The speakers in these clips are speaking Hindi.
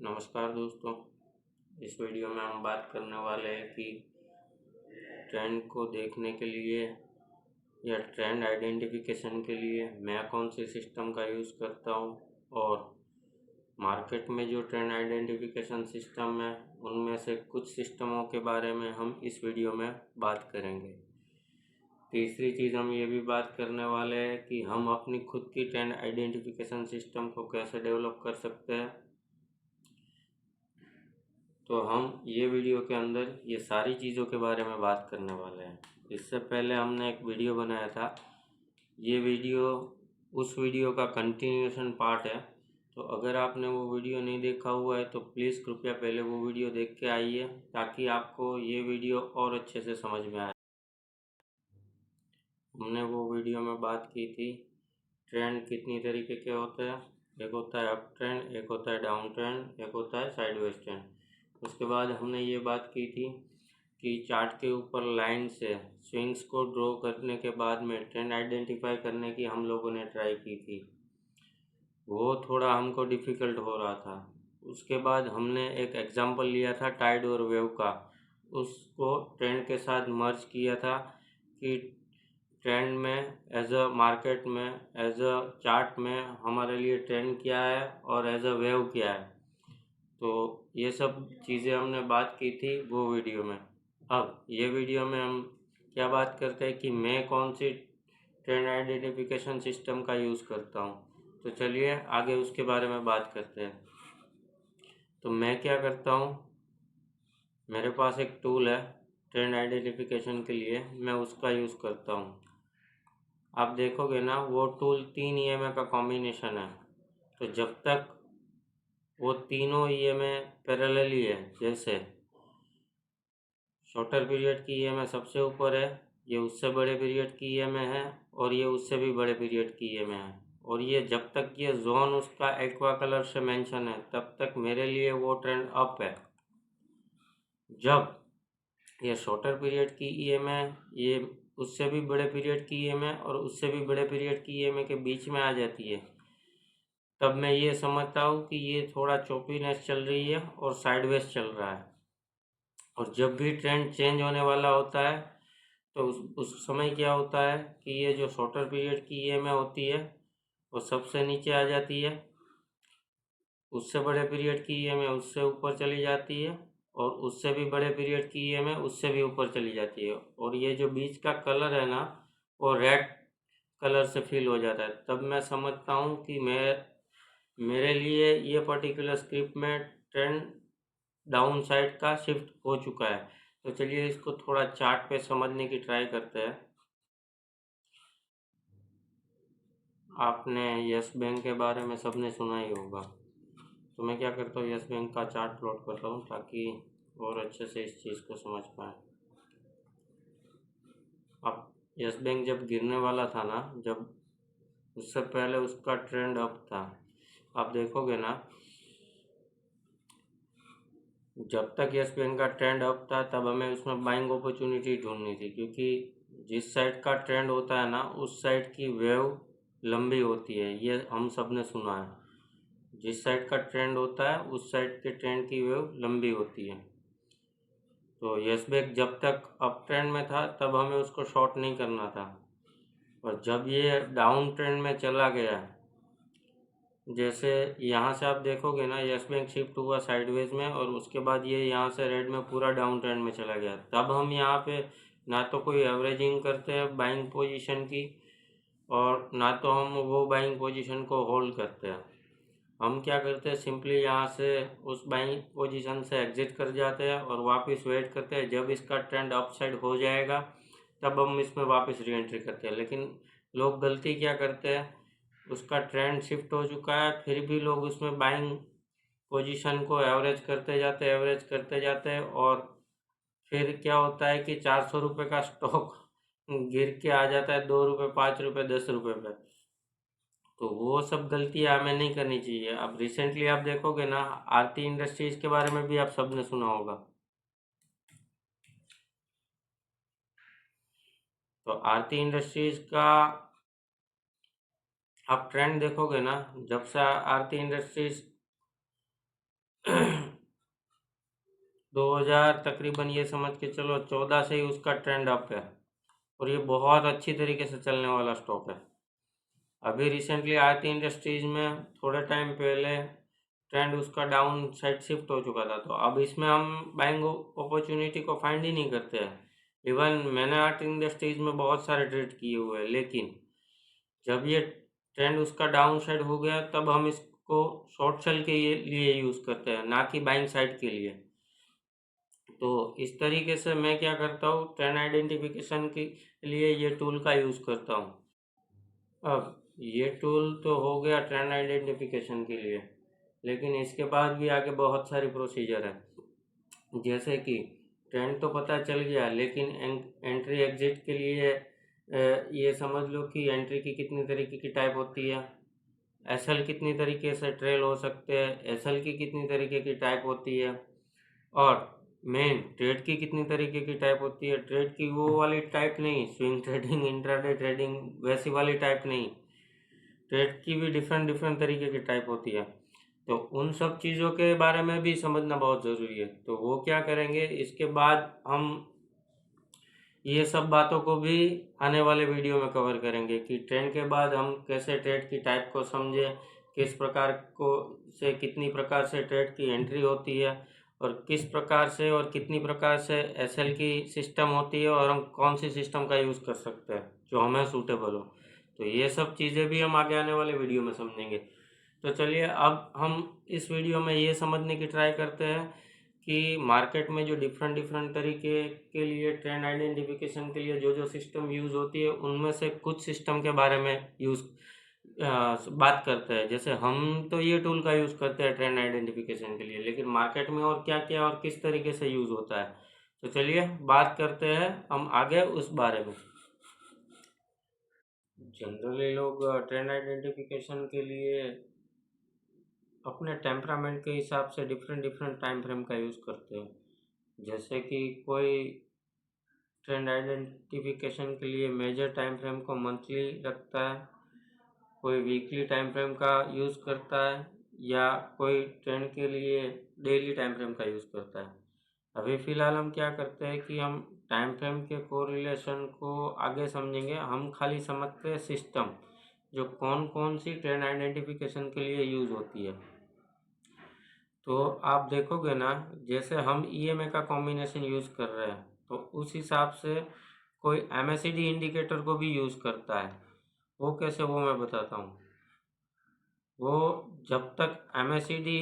नमस्कार दोस्तों। इस वीडियो में हम बात करने वाले हैं कि ट्रेंड को देखने के लिए या ट्रेंड आइडेंटिफिकेशन के लिए मैं कौन से सिस्टम का यूज़ करता हूँ और मार्केट में जो ट्रेंड आइडेंटिफिकेशन सिस्टम है उनमें से कुछ सिस्टमों के बारे में हम इस वीडियो में बात करेंगे। तीसरी चीज़ हम ये भी बात करने वाले हैं कि हम अपनी खुद की ट्रेंड आइडेंटिफिकेशन सिस्टम को कैसे डेवलप कर सकते हैं। तो हम ये वीडियो के अंदर ये सारी चीज़ों के बारे में बात करने वाले हैं। इससे पहले हमने एक वीडियो बनाया था, ये वीडियो उस वीडियो का कंटिन्यूएशन पार्ट है। तो अगर आपने वो वीडियो नहीं देखा हुआ है तो प्लीज़ कृपया पहले वो वीडियो देख के आइए ताकि आपको ये वीडियो और अच्छे से समझ में आए। हमने वो वीडियो में बात की थी ट्रेंड कितनी तरीके के होते हैं। एक होता है अप ट्रेंड, एक होता है डाउन ट्रेंड, एक होता है साइडवेज ट्रेंड। उसके बाद हमने ये बात की थी कि चार्ट के ऊपर लाइन से स्विंग्स को ड्रॉ करने के बाद में ट्रेंड आइडेंटिफाई करने की हम लोगों ने ट्राई की थी। वो थोड़ा हमको डिफ़िकल्ट हो रहा था। उसके बाद हमने एक एग्जांपल लिया था टाइड और वेव का, उसको ट्रेंड के साथ मर्ज किया था कि ट्रेंड में एज अ मार्केट में एज अ चार्ट में हमारे लिए ट्रेंड क्या है और एज अ वेव क्या है। तो ये सब चीज़ें हमने बात की थी वो वीडियो में। अब ये वीडियो में हम क्या बात करते हैं कि मैं कौन सी ट्रेंड आइडेंटिफिकेशन सिस्टम का यूज़ करता हूँ। तो चलिए आगे उसके बारे में बात करते हैं। तो मैं क्या करता हूँ, मेरे पास एक टूल है ट्रेंड आइडेंटिफिकेशन के लिए, मैं उसका यूज़ करता हूँ। आप देखोगे ना वो टूल 3 ईएमए का कॉम्बिनेशन है। तो जब तक वो तीनों ईएमए पैरेलली है, जैसे शॉर्टर पीरियड की ईएमए सबसे ऊपर है, ये उससे बड़े पीरियड की ईएमए है और ये उससे भी बड़े पीरियड की ईएमए है, और ये जब तक ये जोन उसका एक्वा कलर से मेंशन है तब तक मेरे लिए वो ट्रेंड अप है। जब ये शॉर्टर पीरियड की ईएमए ये उससे भी बड़े पीरियड की ईएमए और उससे भी बड़े पीरियड की ईएमए के बीच में आ जाती है, तब मैं ये समझता हूँ कि ये थोड़ा चौपीनेस चल रही है और साइडवेज चल रहा है। और जब भी ट्रेंड चेंज होने वाला होता है तो उस समय क्या होता है कि ये जो शॉर्टर पीरियड की ईएमए होती है वो सबसे नीचे आ जाती है, उससे बड़े पीरियड की ईएमए उससे ऊपर चली जाती है और उससे भी बड़े पीरियड की ईएमए उससे भी ऊपर चली जाती है, और ये जो बीच का कलर है ना वो रेड कलर से फिल हो जाता है। तब मैं समझता हूँ कि मेरे लिए ये पर्टिकुलर स्क्रिप्ट में ट्रेंड डाउन साइड का शिफ्ट हो चुका है। तो चलिए इसको थोड़ा चार्ट पे समझने की ट्राई करते हैं। आपने यस बैंक के बारे में सबने सुना ही होगा। तो मैं क्या करता हूँ, यस बैंक का चार्ट प्लॉट करता हूँ ताकि और अच्छे से इस चीज़ को समझ पाए। अब यस बैंक जब गिरने वाला था ना, जब उससे पहले उसका ट्रेंड अप था। आप देखोगे ना, जब तक यस बैंक का ट्रेंड अप था तब हमें उसमें बाइंग अपॉर्चुनिटी ढूंढनी थी, क्योंकि जिस साइड का ट्रेंड होता है ना उस साइड की वेव लंबी होती है, ये हम सब ने सुना है। जिस साइड का ट्रेंड होता है उस साइड के ट्रेंड की वेव लंबी होती है। तो यस बैंक जब तक अप ट्रेंड में था तब हमें उसको शॉर्ट नहीं करना था, और जब ये डाउन ट्रेंड में चला गया, जैसे यहाँ से आप देखोगे ना यस बैंक शिफ्ट हुआ साइडवेज में और उसके बाद ये यहाँ से रेड में पूरा डाउन ट्रेंड में चला गया, तब हम यहाँ पे ना तो कोई एवरेजिंग करते हैं बाइंग पोजीशन की और ना तो हम वो बाइंग पोजीशन को होल्ड करते हैं। हम क्या करते हैं, सिंपली यहाँ से उस बाइंग पोजीशन से एग्जिट कर जाते हैं और वापस वेट करते हैं जब इसका ट्रेंड अप साइड हो जाएगा तब हम इसमें वापस री एंट्री करते हैं। लेकिन लोग गलती क्या करते हैं, उसका ट्रेंड शिफ्ट हो चुका है फिर भी लोग उसमें बाइंग पोजीशन को एवरेज करते जाते हैं और फिर क्या होता है कि 400 रुपये का स्टॉक गिर के आ जाता है 2 रुपये, 5 रुपये, 10 रुपये पे। तो वो सब गलतियाँ हमें नहीं करनी चाहिए। अब रिसेंटली आप देखोगे ना, आरती इंडस्ट्रीज के बारे में भी आप सबने सुना होगा। तो आरती इंडस्ट्रीज का आप ट्रेंड देखोगे ना, जब से आरती इंडस्ट्रीज 2000 तकरीबन ये समझ के चलो 14 से ही उसका ट्रेंड अप है और ये बहुत अच्छी तरीके से चलने वाला स्टॉक है। अभी रिसेंटली आरती इंडस्ट्रीज में थोड़े टाइम पहले ट्रेंड उसका डाउन साइड शिफ्ट हो चुका था, तो अब इसमें हम बाइंग अपॉर्चुनिटी को फाइंड ही नहीं करते हैं। इवन मैंने आरती इंडस्ट्रीज में बहुत सारे ट्रेड किए हुए हैं, लेकिन जब ये ट्रेंड उसका डाउन साइड हो गया तब हम इसको शॉर्ट सेल के लिए यूज़ करते हैं, ना कि बाइंग साइड के लिए। तो इस तरीके से मैं क्या करता हूँ, ट्रेंड आइडेंटिफिकेशन के लिए ये टूल का यूज़ करता हूँ। अब ये टूल तो हो गया ट्रेंड आइडेंटिफिकेशन के लिए, लेकिन इसके बाद भी आगे बहुत सारी प्रोसीजर है। जैसे कि ट्रेंड तो पता चल गया, लेकिन एंट्री एग्जिट के लिए ये समझ लो कि एंट्री की कितनी तरीके की टाइप होती है, एसएल कितनी तरीके से ट्रेल हो सकते हैं, एसएल की कितनी तरीके की टाइप होती है, और मेन ट्रेड की कितनी तरीके की टाइप होती है। ट्रेड की वो वाली टाइप नहीं, स्विंग ट्रेडिंग, इंट्राडे ट्रेडिंग, वैसी वाली टाइप नहीं, ट्रेड की भी डिफरेंट डिफरेंट तरीके की टाइप होती है। तो उन सब चीज़ों के बारे में भी समझना बहुत ज़रूरी है। तो वो क्या करेंगे, इसके बाद हम ये सब बातों को भी आने वाले वीडियो में कवर करेंगे कि ट्रेंड के बाद हम कैसे ट्रेड की टाइप को समझें, किस प्रकार को से कितनी प्रकार से ट्रेड की एंट्री होती है, और किस प्रकार से और कितनी प्रकार से एसएल की सिस्टम होती है, और हम कौन सी सिस्टम का यूज़ कर सकते हैं जो हमें सूटेबल हो। तो ये सब चीज़ें भी हम आगे आने वाले वीडियो में समझेंगे। तो चलिए अब हम इस वीडियो में ये समझने की ट्राई करते हैं कि मार्केट में जो डिफरेंट डिफरेंट तरीके के लिए ट्रेंड आइडेंटिफिकेशन के लिए जो जो सिस्टम यूज़ होती है, उनमें से कुछ सिस्टम के बारे में बात करते हैं। जैसे हम तो ये टूल का यूज़ करते हैं ट्रेंड आइडेंटिफिकेशन के लिए, लेकिन मार्केट में और क्या क्या और किस तरीके से यूज़ होता है, तो चलिए बात करते हैं हम आगे उस बारे में। जनरली लोग ट्रेंड आइडेंटिफिकेशन के लिए अपने टेम्परामेंट के हिसाब से डिफरेंट डिफरेंट टाइम फ्रेम का यूज़ करते हैं। जैसे कि कोई ट्रेंड आइडेंटिफिकेशन के लिए मेजर टाइम फ्रेम को मंथली रखता है, कोई वीकली टाइम फ्रेम का यूज़ करता है, या कोई ट्रेंड के लिए डेली टाइम फ्रेम का यूज़ करता है। अभी फ़िलहाल हम क्या करते हैं कि हम टाइम फ्रेम के कोरिलेशन को आगे समझेंगे। हम खाली समझते हैं सिस्टम जो कौन कौन सी ट्रेंड आइडेंटिफिकेशन के लिए यूज़ होती है। तो आप देखोगे ना, जैसे हम ईएमए का कॉम्बिनेशन यूज़ कर रहे हैं, तो उस हिसाब से कोई एमएसीडी इंडिकेटर को भी यूज़ करता है। वो कैसे, वो मैं बताता हूँ। वो जब तक एमएसीडी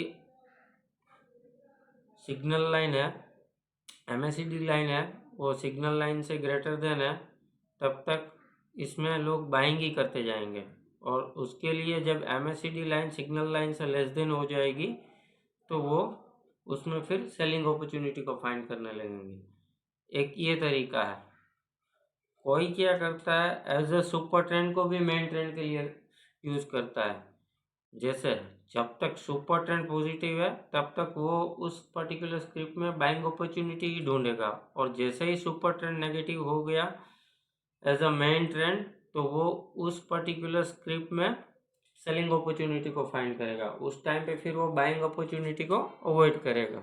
सिग्नल लाइन है, एमएसीडी लाइन है, वो सिग्नल लाइन से ग्रेटर देन है, तब तक इसमें लोग बाइंग ही करते जाएंगे। और उसके लिए जब एमएसीडी लाइन सिग्नल लाइन से लेस देन हो जाएगी, तो वो उसमें फिर सेलिंग अपॉर्चुनिटी को फाइंड करने लगेंगे। एक ये तरीका है। कोई क्या करता है, एज अ सुपर ट्रेंड को भी मेन ट्रेंड के लिए यूज़ करता है। जैसे जब तक सुपर ट्रेंड पॉजिटिव है तब तक वो उस पर्टिकुलर स्क्रिप्ट में बाइंग अपॉर्चुनिटी ही ढूंढेगा, और जैसे ही सुपर ट्रेंड नेगेटिव हो गया एज अ मेन ट्रेंड, तो वो उस पर्टिकुलर स्क्रिप्ट में सेलिंग अपॉर्चुनिटी को फाइंड करेगा। उस टाइम पे फिर वो बाइंग अपॉर्चुनिटी को अवॉइड करेगा।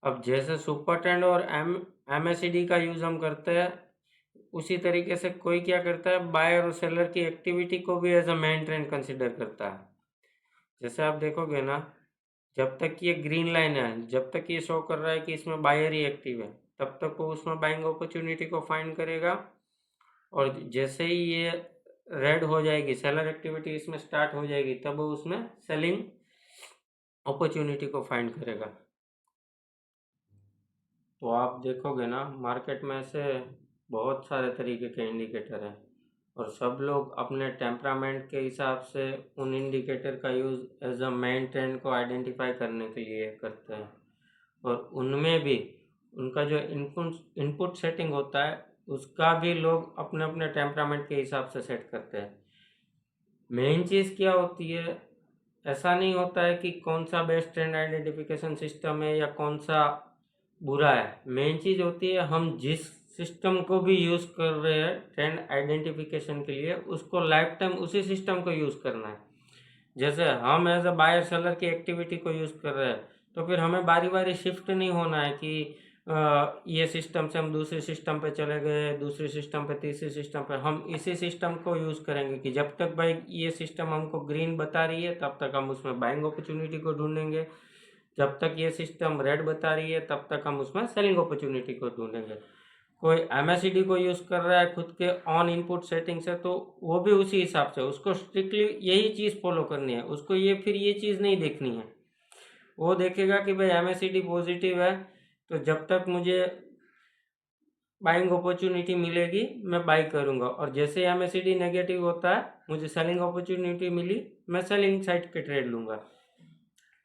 अब जैसे सुपर ट्रेंड और एमएसीडी का यूज़ हम करते हैं, उसी तरीके से कोई क्या करता है, बायर और सेलर की एक्टिविटी को भी as a main trend consider करता है। जैसे आप देखोगे ना, जब तक ये ग्रीन लाइन है, जब तक ये शो कर रहा है कि इसमें बायर ही एक्टिव है, तब तक वो उसमें बाइंग अपॉर्चुनिटी को फाइंड करेगा। और जैसे ही ये रेड हो जाएगी, सेलर एक्टिविटी इसमें स्टार्ट हो जाएगी, तब वो उसमें सेलिंग अपॉर्चुनिटी को फाइंड करेगा। तो आप देखोगे ना, मार्केट में से बहुत सारे तरीके के इंडिकेटर हैं, और सब लोग अपने टेम्परामेंट के हिसाब से उन इंडिकेटर का use as a main trend को आइडेंटिफाई करने के लिए करते हैं। और उनमें भी उनका जो इनपुट सेटिंग होता है, उसका भी लोग अपने अपने टेम्परामेंट के हिसाब से सेट करते हैं। मेन चीज़ क्या होती है, ऐसा नहीं होता है कि कौन सा बेस्ट ट्रेंड आइडेंटिफिकेशन सिस्टम है या कौन सा बुरा है। मेन चीज़ होती है हम जिस सिस्टम को भी यूज़ कर रहे हैं ट्रेंड आइडेंटिफिकेशन के लिए, उसको लाइफ टाइम उसी सिस्टम को यूज़ करना है। जैसे हम एज अ बायर सेलर की एक्टिविटी को यूज़ कर रहे हैं, तो फिर हमें बारी बारी शिफ्ट नहीं होना है कि ये सिस्टम से हम दूसरे सिस्टम पे चले गए, दूसरे सिस्टम पे, तीसरे सिस्टम पे। हम इसी सिस्टम को यूज़ करेंगे कि जब तक भाई ये सिस्टम हमको ग्रीन बता रही है तब तक हम उसमें बाइंग अपॉर्चुनिटी को ढूंढेंगे, जब तक ये सिस्टम रेड बता रही है तब तक हम उसमें सेलिंग अपॉर्चुनिटी को ढूंढेंगे। कोई MACD को यूज़ कर रहा है खुद के ऑन इनपुट सेटिंग से, तो वो भी उसी हिसाब से, उसको स्ट्रिक्टली यही चीज़ फॉलो करनी है, उसको ये फिर ये चीज़ नहीं देखनी है। वो देखेगा कि भाई MACD पॉजिटिव है, तो जब तक मुझे बाइंग अपॉर्चुनिटी मिलेगी मैं बाई करूंगा, और जैसे MACD नेगेटिव होता है, मुझे सेलिंग अपॉर्चुनिटी मिली, मैं सेलिंग साइड के ट्रेड लूंगा।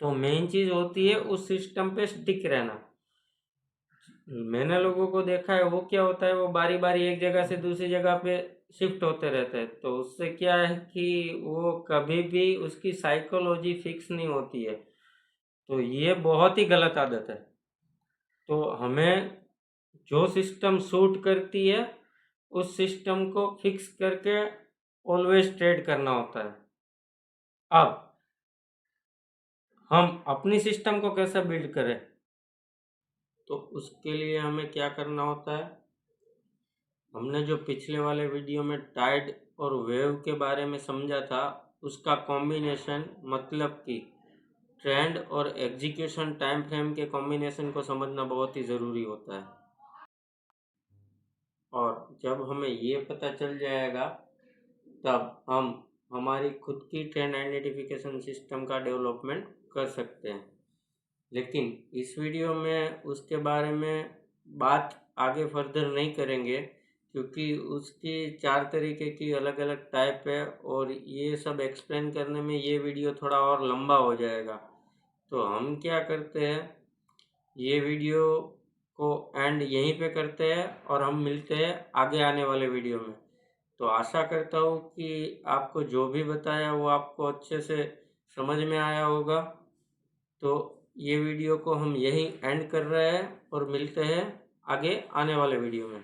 तो मेन चीज़ होती है उस सिस्टम पे स्टिक रहना। मैंने लोगों को देखा है, वो क्या होता है, वो बारी बारी एक जगह से दूसरी जगह पे शिफ्ट होते रहते हैं, तो उससे क्या है कि वो कभी भी उसकी साइकोलॉजी फिक्स नहीं होती है। तो ये बहुत ही गलत आदत है। तो हमें जो सिस्टम सूट करती है उस सिस्टम को फिक्स करके ऑलवेज ट्रेड करना होता है। अब हम अपनी सिस्टम को कैसे बिल्ड करें, तो उसके लिए हमें क्या करना होता है, हमने जो पिछले वाले वीडियो में टाइड और वेव के बारे में समझा था, उसका कॉम्बिनेशन, मतलब कि ट्रेंड और एग्जीक्यूशन टाइम फ्रेम के कॉम्बिनेशन को समझना बहुत ही ज़रूरी होता है। और जब हमें ये पता चल जाएगा तब हम हमारी खुद की ट्रेंड आइडेंटिफिकेशन सिस्टम का डेवलपमेंट कर सकते हैं। लेकिन इस वीडियो में उसके बारे में बात आगे फर्दर नहीं करेंगे, क्योंकि उसकी 4 तरीके की अलग अलग टाइप है, और ये सब एक्सप्लेन करने में ये वीडियो थोड़ा और लंबा हो जाएगा। तो हम क्या करते हैं, ये वीडियो को एंड यहीं पे करते हैं और हम मिलते हैं आगे आने वाले वीडियो में। तो आशा करता हूँ कि आपको जो भी बताया वो आपको अच्छे से समझ में आया होगा। तो ये वीडियो को हम यहीं एंड कर रहे हैं और मिलते हैं आगे आने वाले वीडियो में।